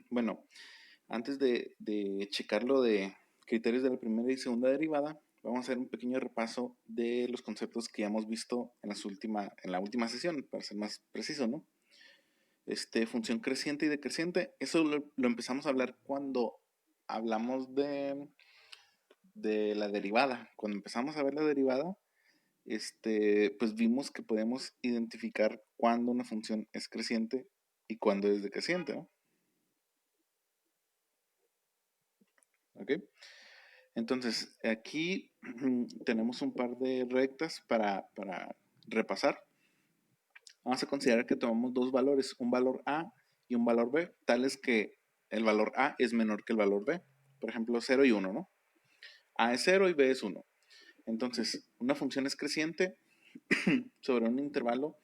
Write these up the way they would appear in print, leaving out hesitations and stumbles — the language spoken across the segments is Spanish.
Bueno, antes de checar lo de criterios de la primera y segunda derivada, vamos a hacer un pequeño repaso de los conceptos que ya hemos visto en la última sesión, para ser más preciso, ¿no? Función creciente y decreciente, eso lo empezamos a hablar cuando hablamos de la derivada. Cuando empezamos a ver la derivada, pues vimos que podemos identificar cuándo una función es creciente y cuándo es decreciente, ¿no? ¿Ok? Entonces, aquí tenemos un par de rectas para repasar. Vamos a considerar que tomamos dos valores, un valor A y un valor B, tales que el valor A es menor que el valor B. Por ejemplo, 0 y 1, ¿no? A es 0 y B es 1. Entonces, una función es creciente sobre un intervalo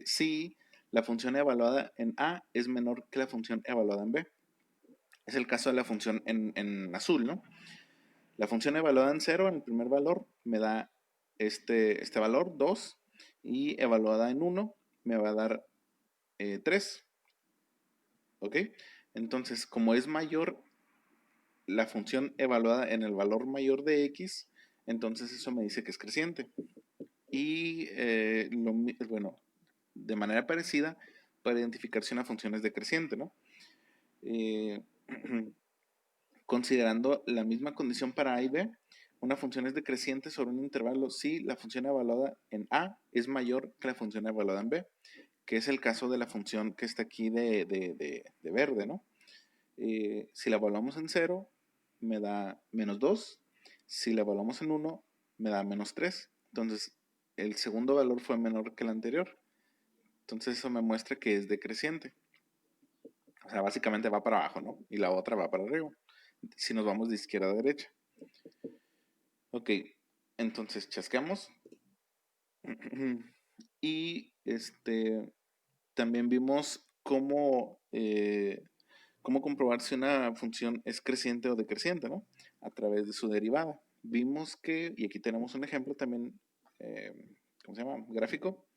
si la función evaluada en A es menor que la función evaluada en B. Es el caso de la función en azul, ¿no? La función evaluada en 0, en el primer valor, me da este valor, 2, y evaluada en 1, me va a dar 3. ¿Ok? Entonces, como es mayor la función evaluada en el valor mayor de x, entonces eso me dice que es creciente. Y bueno, de manera parecida, para identificar si una función es decreciente, ¿no? Considerando la misma condición para A y B, una función es decreciente sobre un intervalo si la función evaluada en A es mayor que la función evaluada en B, que es el caso de la función que está aquí de verde, ¿no? Si la evaluamos en 0, me da menos 2. Si la evaluamos en 1, me da menos 3. Entonces, el segundo valor fue menor que el anterior. Entonces, eso me muestra que es decreciente. O sea, básicamente va para abajo, ¿no? Y la otra va para arriba. Si nos vamos de izquierda a derecha. Ok, entonces chasqueamos. Y también vimos cómo comprobar si una función es creciente o decreciente, ¿no? A través de su derivada. Vimos que, y aquí tenemos un ejemplo también, ¿cómo se llama? Gráfico.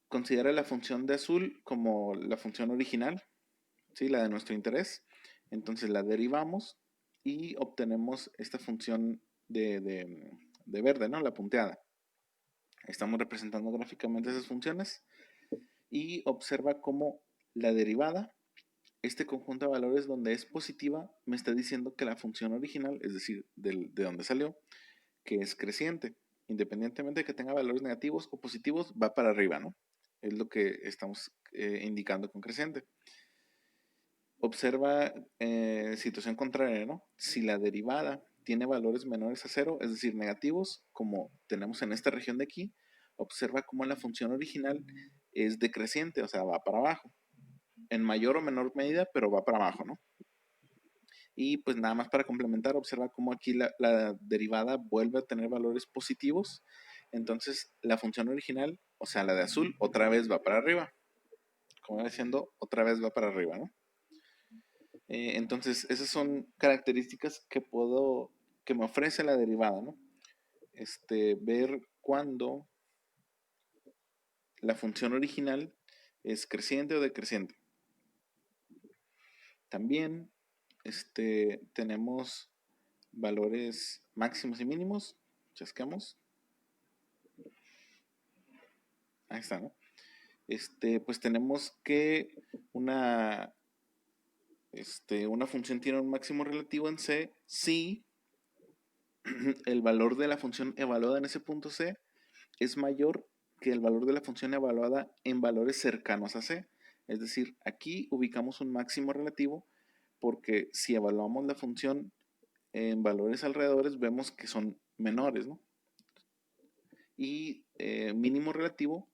Considera la función de azul como la función original, ¿sí? La de nuestro interés. Entonces la derivamos y obtenemos esta función de verde, ¿no? La punteada. Estamos representando gráficamente esas funciones y observa cómo la derivada, este conjunto de valores donde es positiva, me está diciendo que la función original, es decir, de donde salió, que es creciente. Independientemente de que tenga valores negativos o positivos, va para arriba, ¿no? Es lo que estamos indicando con creciente. Observa situación contraria, ¿no? Si la derivada tiene valores menores a 0, es decir, negativos, como tenemos en esta región de aquí, observa cómo la función original es decreciente, o sea, va para abajo. En mayor o menor medida, pero va para abajo, ¿no? Y pues nada más para complementar, observa cómo aquí la derivada vuelve a tener valores positivos. Entonces, la función original, o sea, la de azul, otra vez va para arriba. Como va diciendo, otra vez va para arriba, ¿no? Entonces, esas son características que me ofrece la derivada, ¿no? Ver cuándo la función original es creciente o decreciente. También, tenemos valores máximos y mínimos. Chascamos. Ahí está, ¿no? Pues tenemos que una función tiene un máximo relativo en C si el valor de la función evaluada en ese punto C es mayor que el valor de la función evaluada en valores cercanos a C. Es decir, aquí ubicamos un máximo relativo porque si evaluamos la función en valores alrededores vemos que son menores, ¿no? Y mínimo relativo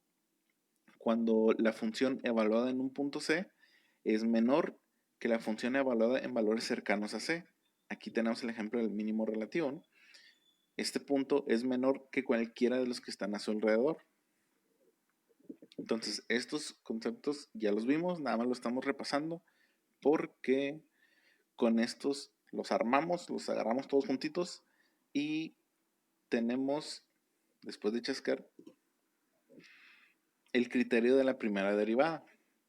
cuando la función evaluada en un punto C es menor que la función evaluada en valores cercanos a C. Aquí tenemos el ejemplo del mínimo relativo, ¿no? Este punto es menor que cualquiera de los que están a su alrededor. Entonces, estos conceptos ya los vimos, nada más lo estamos repasando porque con estos los armamos, los agarramos todos juntitos y tenemos, después de chascar, el criterio de la primera derivada,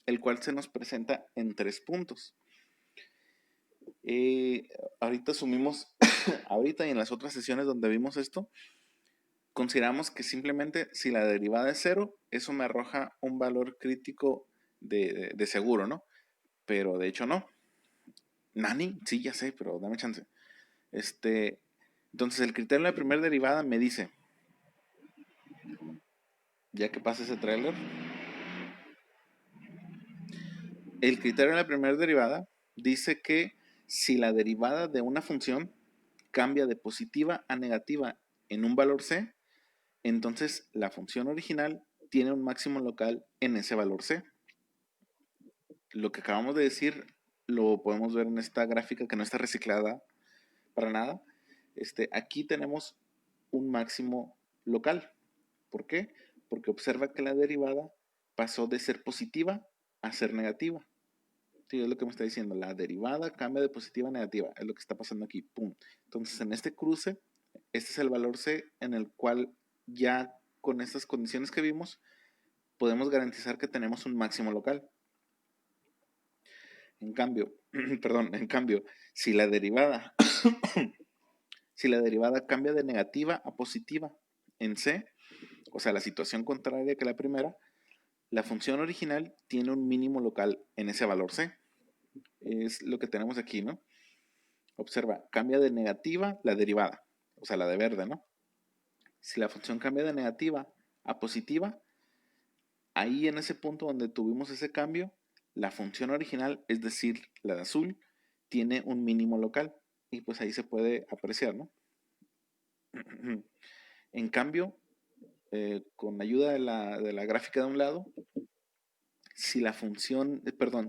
el cual se nos presenta en 3 puntos. Ahorita asumimos, ahorita y en las otras sesiones donde vimos esto, consideramos que simplemente si la derivada es 0, eso me arroja un valor crítico de seguro, ¿no? Pero de hecho no. ¿Nani? Sí, ya sé, pero dame chance. Entonces el criterio de la primera derivada me dice, ya que pasa ese trailer, el criterio de la primera derivada dice que si la derivada de una función cambia de positiva a negativa en un valor c, entonces la función original tiene un máximo local en ese valor c. Lo que acabamos de decir lo podemos ver en esta gráfica que no está reciclada para nada. Aquí tenemos un máximo local. ¿Por qué? Porque observa que la derivada pasó de ser positiva a ser negativa. Sí, es lo que me está diciendo. La derivada cambia de positiva a negativa. Es lo que está pasando aquí. Pum. Entonces, en este cruce, este es el valor C en el cual ya con estas condiciones que vimos, podemos garantizar que tenemos un máximo local. En cambio, si la derivada, si la derivada cambia de negativa a positiva en C, o sea, la situación contraria que la primera, la función original tiene un mínimo local en ese valor C. Es lo que tenemos aquí, ¿no? Observa, cambia de negativa la derivada, o sea, la de verde, ¿no? Si la función cambia de negativa a positiva, ahí en ese punto donde tuvimos ese cambio, la función original, es decir, la de azul, tiene un mínimo local. Y pues ahí se puede apreciar, ¿no? En cambio, con ayuda de la gráfica de un lado, si la función,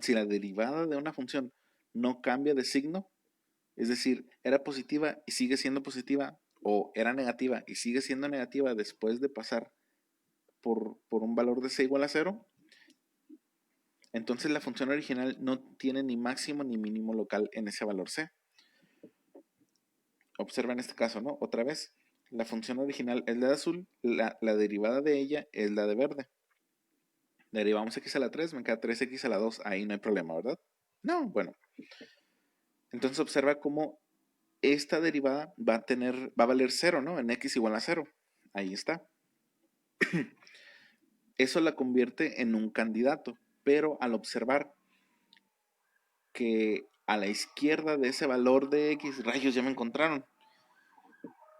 si la derivada de una función no cambia de signo, es decir, era positiva y sigue siendo positiva, o era negativa y sigue siendo negativa después de pasar por un valor de c igual a 0, entonces la función original no tiene ni máximo ni mínimo local en ese valor c. Observa en este caso, ¿no? Otra vez, la función original es la de azul, la derivada de ella es la de verde. Derivamos x a la 3, me queda 3x a la 2, ahí no hay problema, ¿verdad? No, bueno. Entonces observa cómo esta derivada va a valer 0, ¿no? En x igual a 0. Ahí está. Eso la convierte en un candidato, pero al observar que a la izquierda de ese valor de x, rayos, ya me encontraron.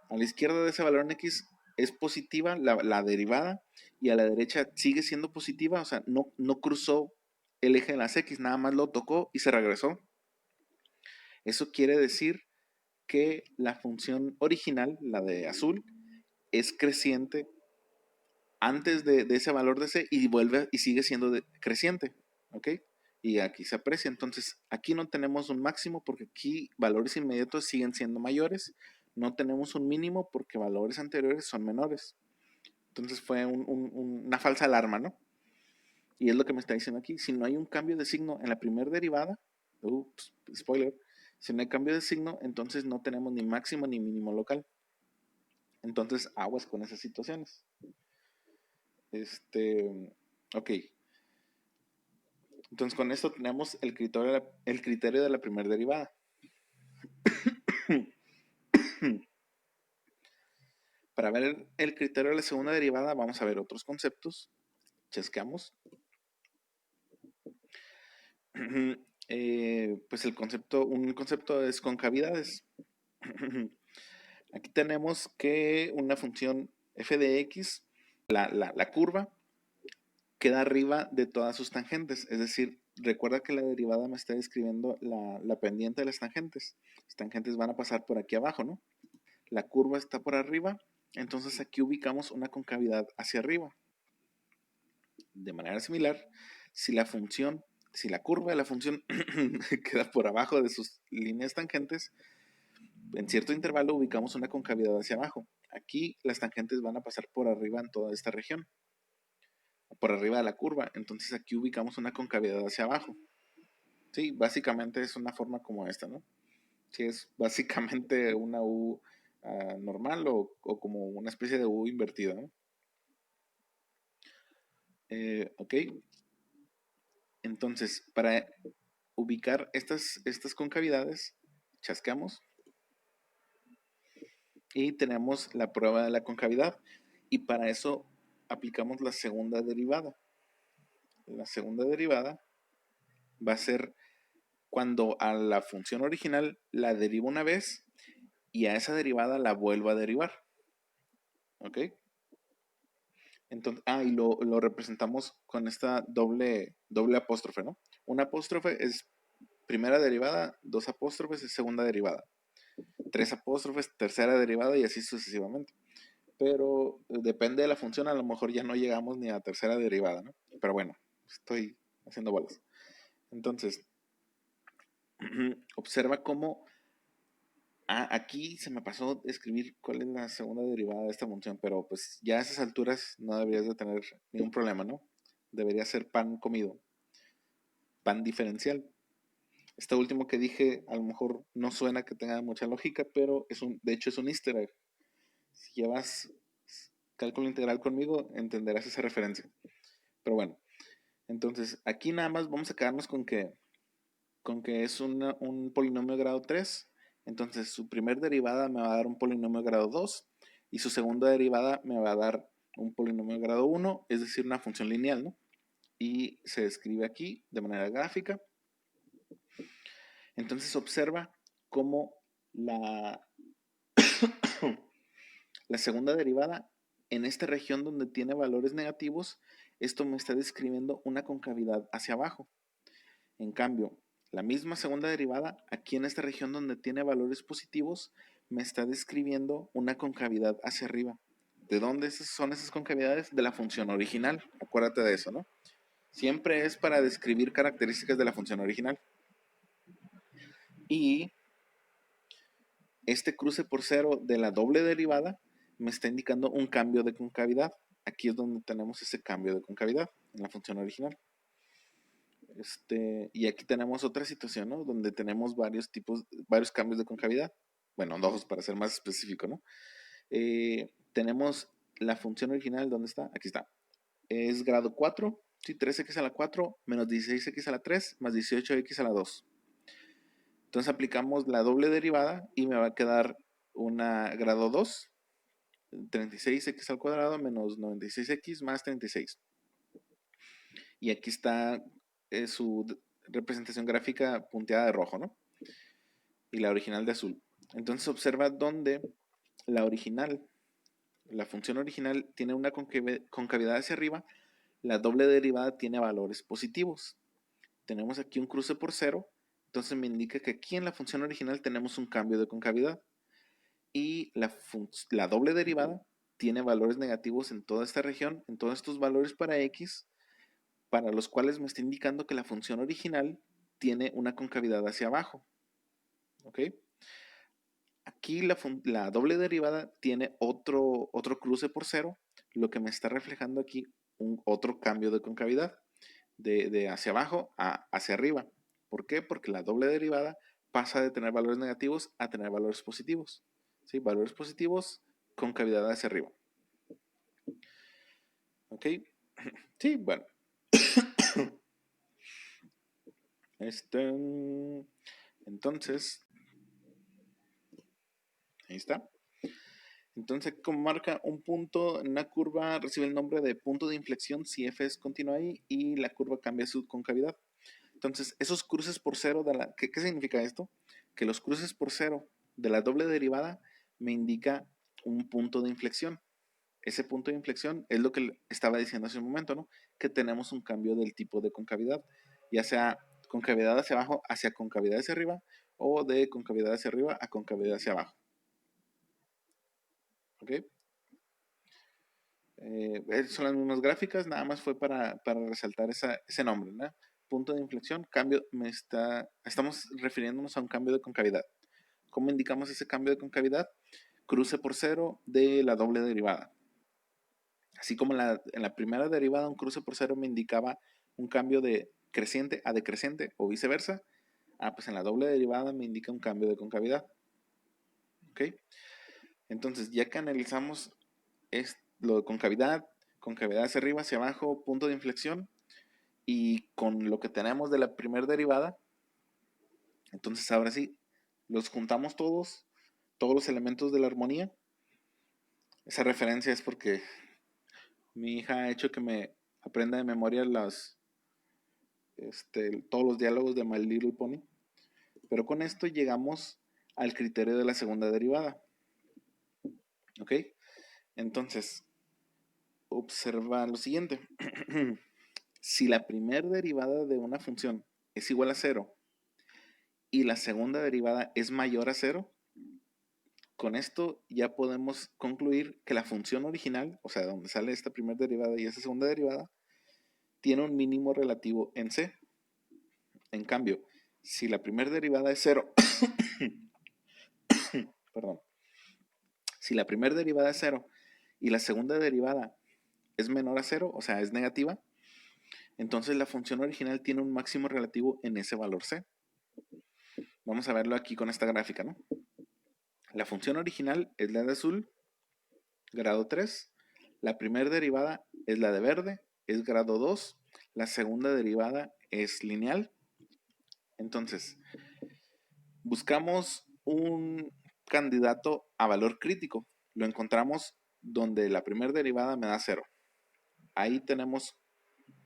A la izquierda de ese valor en x es positiva la derivada y a la derecha sigue siendo positiva, o sea, no cruzó el eje de las x, nada más lo tocó y se regresó. Eso quiere decir que la función original, la de azul, es creciente antes de ese valor de c y vuelve y sigue siendo creciente, ¿ok? Y aquí se aprecia. Entonces, aquí no tenemos un máximo porque aquí valores inmediatos siguen siendo mayores. No tenemos un mínimo porque valores anteriores son menores. Entonces fue una falsa alarma, ¿no? Y es lo que me está diciendo aquí. Si no hay un cambio de signo en la primera derivada, ups, spoiler, si no hay cambio de signo, entonces no tenemos ni máximo ni mínimo local. Entonces, aguas con esas situaciones. Ok. Entonces, con esto tenemos el criterio de la primera derivada. Para ver el criterio de la segunda derivada, vamos a ver otros conceptos. Chesqueamos. Pues un concepto es concavidades. Aquí tenemos que una función f de x, la curva, queda arriba de todas sus tangentes. Es decir, recuerda que la derivada me está describiendo la pendiente de las tangentes. Las tangentes van a pasar por aquí abajo, ¿no? La curva está por arriba, entonces aquí ubicamos una concavidad hacia arriba. De manera similar, si la curva de la función queda por abajo de sus líneas tangentes, en cierto intervalo ubicamos una concavidad hacia abajo. Aquí las tangentes van a pasar por arriba en toda esta región, por arriba de la curva, entonces aquí ubicamos una concavidad hacia abajo. Sí, básicamente es una forma como esta, ¿no? Sí, es básicamente una U normal o como una especie de U invertida, ¿no? Ok. Entonces, para ubicar estas concavidades, chasqueamos y tenemos la prueba de la concavidad. Y para eso aplicamos la segunda derivada. La segunda derivada va a ser cuando a la función original la derivo una vez y a esa derivada la vuelvo a derivar. ¿Ok? Entonces, y lo representamos con esta doble apóstrofe, ¿no? Una apóstrofe es primera derivada, dos apóstrofes es segunda derivada, tres apóstrofes, tercera derivada y así sucesivamente. Pero depende de la función, a lo mejor ya no llegamos ni a tercera derivada, ¿no? Pero bueno, estoy haciendo bolas. Entonces, observa cómo aquí se me pasó escribir cuál es la segunda derivada de esta función, pero pues ya a esas alturas no deberías de tener ningún problema, ¿no? Debería ser pan comido, pan diferencial. Esto último que dije a lo mejor no suena que tenga mucha lógica, pero de hecho es un easter egg. Si llevas cálculo integral conmigo, entenderás esa referencia. Pero bueno, entonces aquí nada más vamos a quedarnos con que es un polinomio de grado 3. Entonces su primer derivada me va a dar un polinomio de grado 2 y su segunda derivada me va a dar un polinomio de grado 1, es decir, una función lineal, ¿no? Y se describe aquí de manera gráfica. Entonces observa cómo la segunda derivada en esta región donde tiene valores negativos, esto me está describiendo una concavidad hacia abajo. En cambio, la misma segunda derivada, aquí en esta región donde tiene valores positivos, me está describiendo una concavidad hacia arriba. ¿De dónde son esas concavidades? De la función original. Acuérdate de eso, ¿no? Siempre es para describir características de la función original. Y este cruce por cero de la doble derivada me está indicando un cambio de concavidad. Aquí es donde tenemos ese cambio de concavidad en la función original. Y aquí tenemos otra situación, ¿no? Donde tenemos varios cambios de concavidad. Bueno, dos para ser más específico, ¿no? Tenemos la función original, ¿dónde está? Aquí está. Es grado 4, sí, 3x a la 4 menos 16x a la 3 más 18x a la 2. Entonces aplicamos la doble derivada y me va a quedar una grado 2, 36x al cuadrado menos 96x más 36. Y aquí está su representación gráfica punteada de rojo, ¿no? Y la original de azul. Entonces observa dónde la función original tiene una concavidad hacia arriba, la doble derivada tiene valores positivos. Tenemos aquí un cruce por cero, entonces me indica que aquí en la función original tenemos un cambio de concavidad. Y la doble derivada tiene valores negativos en toda esta región, en todos estos valores para x, para los cuales me está indicando que la función original tiene una concavidad hacia abajo. ¿Ok? Aquí la doble derivada tiene otro cruce por cero, lo que me está reflejando aquí otro cambio de concavidad, de hacia abajo a hacia arriba. ¿Por qué? Porque la doble derivada pasa de tener valores negativos a tener valores positivos. ¿Sí? Valores positivos, concavidad hacia arriba. ¿Ok? Sí, bueno. Entonces, ahí está. Entonces, como marca un punto en una curva, recibe el nombre de punto de inflexión si f es continua ahí y la curva cambia su concavidad. Entonces, esos cruces por cero, ¿qué significa esto? Que los cruces por cero de la doble derivada me indica un punto de inflexión. Ese punto de inflexión es lo que estaba diciendo hace un momento, ¿no? Que tenemos un cambio del tipo de concavidad, ya sea concavidad hacia abajo hacia concavidad hacia arriba o de concavidad hacia arriba a concavidad hacia abajo. ¿Ok? Son las mismas gráficas, nada más fue para resaltar ese nombre, ¿no? Punto de inflexión, cambio, estamos refiriéndonos a un cambio de concavidad. ¿Cómo indicamos ese cambio de concavidad? Cruce por cero de la doble derivada. Así como en la primera derivada un cruce por cero me indicaba un cambio de creciente a decreciente o viceversa, pues en la doble derivada me indica un cambio de concavidad. ¿Ok? Entonces, ya que analizamos lo de concavidad, concavidad hacia arriba, hacia abajo, punto de inflexión, y con lo que tenemos de la primera derivada, entonces ahora sí, los juntamos todos los elementos de la armonía. Esa referencia es porque mi hija ha hecho que me aprenda de memoria todos los diálogos de My Little Pony. Pero con esto llegamos al criterio de la segunda derivada. ¿Ok? Entonces, observa lo siguiente. Si la primera derivada de una función es igual a 0 y la segunda derivada es mayor a 0, con esto ya podemos concluir que la función original, o sea, donde sale esta primera derivada y esta segunda derivada, tiene un mínimo relativo en C. En cambio, si la primera derivada es 0, perdón, si la primera derivada es 0 y la segunda derivada es menor a 0, o sea, es negativa, entonces la función original tiene un máximo relativo en ese valor C. Vamos a verlo aquí con esta gráfica, ¿no? La función original es la de azul, grado 3. La primera derivada es la de verde, es grado 2. La segunda derivada es lineal. Entonces, buscamos un candidato a valor crítico. Lo encontramos donde la primera derivada me da 0. Ahí tenemos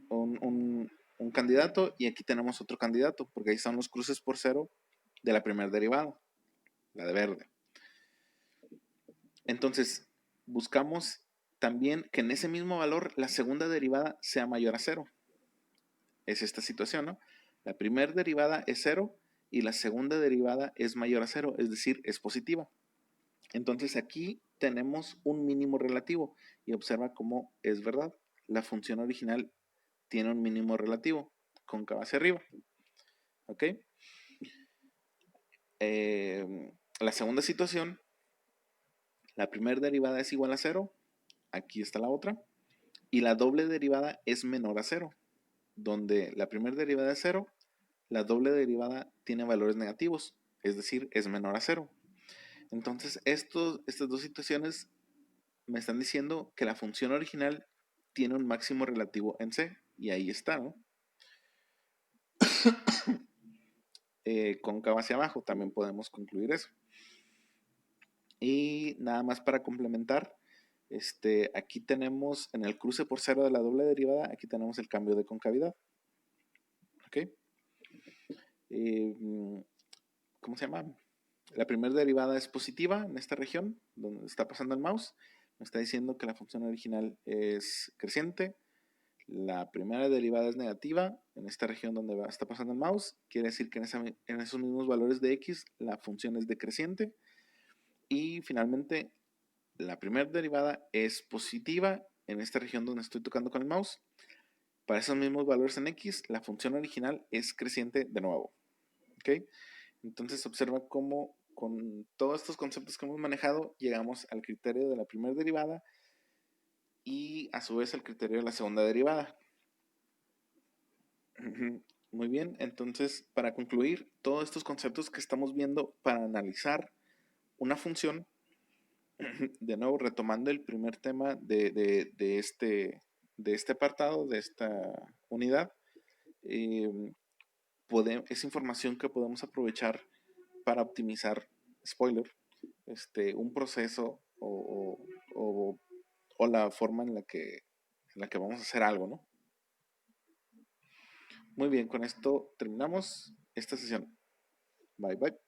un candidato y aquí tenemos otro candidato, porque ahí son los cruces por 0 de la primera derivada, la de verde. Entonces, buscamos también que en ese mismo valor la segunda derivada sea mayor a 0. Es esta situación, ¿no? La primera derivada es 0 y la segunda derivada es mayor a 0, es decir, es positiva. Entonces aquí tenemos un mínimo relativo y observa cómo es verdad. La función original tiene un mínimo relativo, cóncavo hacia arriba. ¿Ok? La segunda situación, la primera derivada es igual a 0, aquí está la otra, y la doble derivada es menor a 0, donde la primera derivada es 0, la doble derivada tiene valores negativos, es decir, es menor a 0. Entonces, estas dos situaciones me están diciendo que la función original tiene un máximo relativo en C, y ahí está, ¿no? Cóncavo hacia abajo, también podemos concluir eso. Y nada más para complementar, aquí tenemos en el cruce por 0 de la doble derivada, aquí tenemos el cambio de concavidad. ¿Ok? ¿Cómo se llama? La primera derivada es positiva en esta región donde está pasando el mouse. Me está diciendo que la función original es creciente. La primera derivada es negativa en esta región donde está pasando el mouse. Quiere decir que en esos mismos valores de x la función es decreciente. Y finalmente la primera derivada es positiva en esta región donde estoy tocando con el mouse. Para esos mismos valores en x, la función original es creciente de nuevo. ¿Ok? Entonces observa cómo con todos estos conceptos que hemos manejado llegamos al criterio de la primera derivada y a su vez al criterio de la segunda derivada. Muy bien, entonces para concluir, todos estos conceptos que estamos viendo para analizar una función, de nuevo retomando el primer tema de este apartado, de esta unidad, es información que podemos aprovechar para optimizar, spoiler, un proceso o la forma en la que vamos a hacer algo, ¿no? Muy bien, con esto terminamos esta sesión. Bye bye.